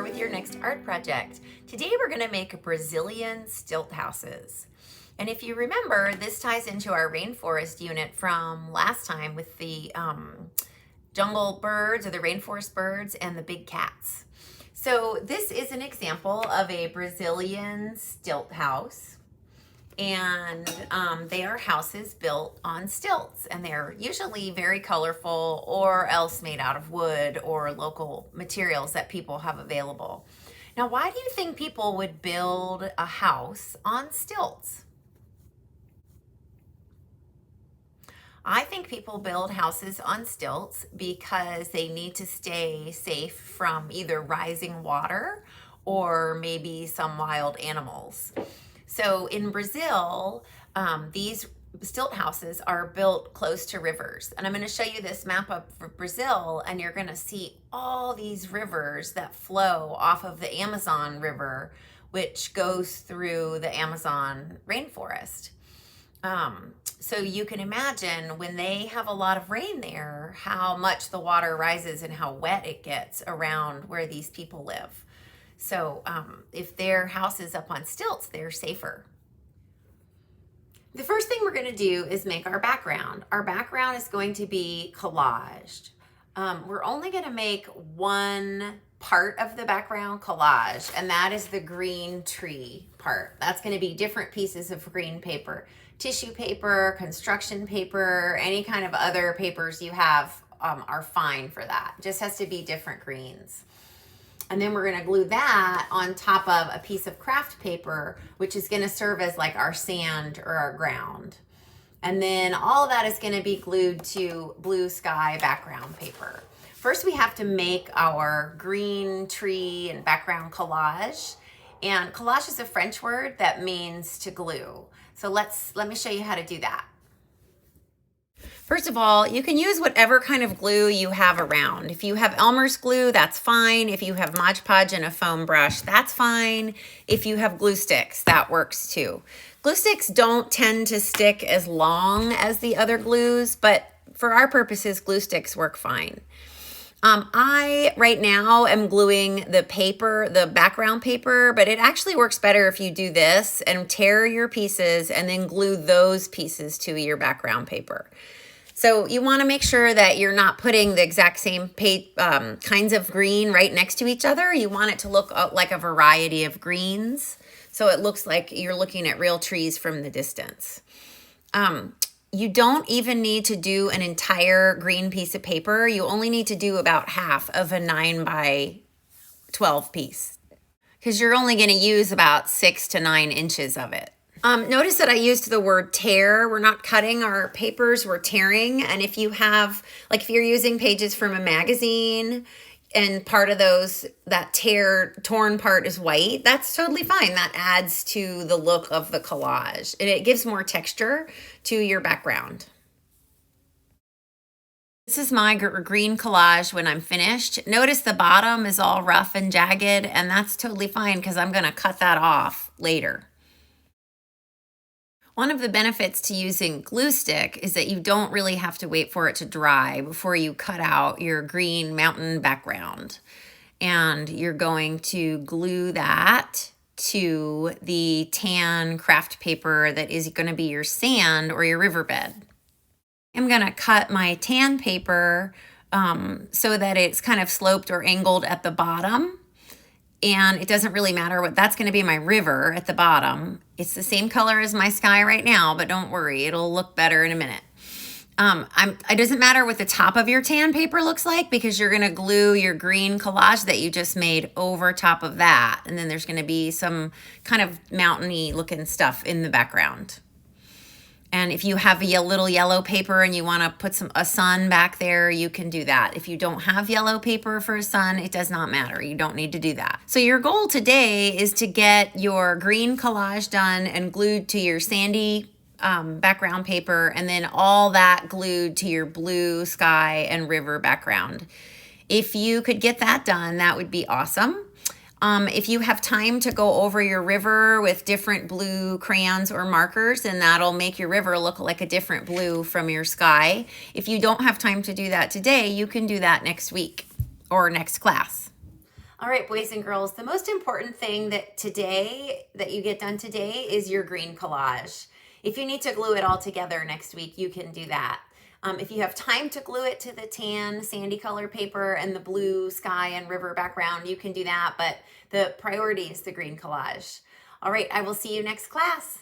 with your next art project. Today we're going to make Brazilian stilt houses. And if you remember, this ties into our rainforest unit from last time with the jungle birds or the rainforest birds and the big cats. So this is an example of a Brazilian stilt house. And they are houses built on stilts, and they're usually very colorful or else made out of wood or local materials that people have available. Now, why do you think people would build a house on stilts? I think people build houses on stilts because they need to stay safe from either rising water or maybe some wild animals. So in Brazil, these stilt houses are built close to rivers. And I'm going to show you this map of Brazil, and you're going to see all these rivers that flow off of the Amazon River, which goes through the Amazon rainforest. So you can imagine when they have a lot of rain there, how much the water rises and how wet it gets around where these people live. So if their house is up on stilts, they're safer. The first thing we're going to do is make our background. Our background is going to be collaged. We're only going to make one part of the background collage, and that is the green tree part. That's going to be different pieces of green paper. Tissue paper, construction paper, any kind of other papers you have are fine for that. It just has to be different greens. And then we're going to glue that on top of a piece of craft paper, which is going to serve as like our sand or our ground. And then all of that is going to be glued to blue sky background paper. First, we have to make our green tree and background collage. And collage is a French word that means to glue. So let me show you how to do that. First of all, you can use whatever kind of glue you have around. If you have Elmer's glue, that's fine. If you have Mod Podge and a foam brush, that's fine. If you have glue sticks, that works too. Glue sticks don't tend to stick as long as the other glues, but for our purposes, glue sticks work fine. I, right now, am gluing the paper, the background paper, but it actually works better if you do this and tear your pieces and then glue those pieces to your background paper. So you want to make sure that you're not putting the exact same kinds of green right next to each other. You want it to look like a variety of greens, so it looks like you're looking at real trees from the distance. You don't even need to do an entire green piece of paper. You only need to do about half of a 9 by 12 piece because you're only going to use about 6 to 9 inches of it. Notice that I used the word tear. We're not cutting our papers, we're tearing. And if you have, like if you're using pages from a magazine and part of that torn part is white, that's totally fine. That adds to the look of the collage and it gives more texture to your background. This is my green collage when I'm finished. Notice the bottom is all rough and jagged, and that's totally fine because I'm going to cut that off later. One of the benefits to using glue stick is that you don't really have to wait for it to dry before you cut out your green mountain background. And you're going to glue that to the tan craft paper that is going to be your sand or your riverbed. I'm going to cut my tan paper so that it's kind of sloped or angled at the bottom. And it doesn't really matter what, that's going to be my river at the bottom. It's the same color as my sky right now, but don't worry, it'll look better in a minute. It doesn't matter what the top of your tan paper looks like because you're going to glue your green collage that you just made over top of that. And then there's going to be some kind of mountainy looking stuff in the background. And if you have a little yellow paper and you want to put a sun back there, you can do that. If you don't have yellow paper for a sun, it does not matter. You don't need to do that. So your goal today is to get your green collage done and glued to your sandy background paper, and then all that glued to your blue sky and river background. If you could get that done, that would be awesome. If you have time to go over your river with different blue crayons or markers, then that'll make your river look like a different blue from your sky. If you don't have time to do that today, you can do that next week or next class. All right, boys and girls, the most important thing that you get done today is your green collage. If you need to glue it all together next week, you can do that. If you have time to glue it to the tan sandy color paper and the blue sky and river background, you can do that, but the priority is the green collage. All right, I will see you next class.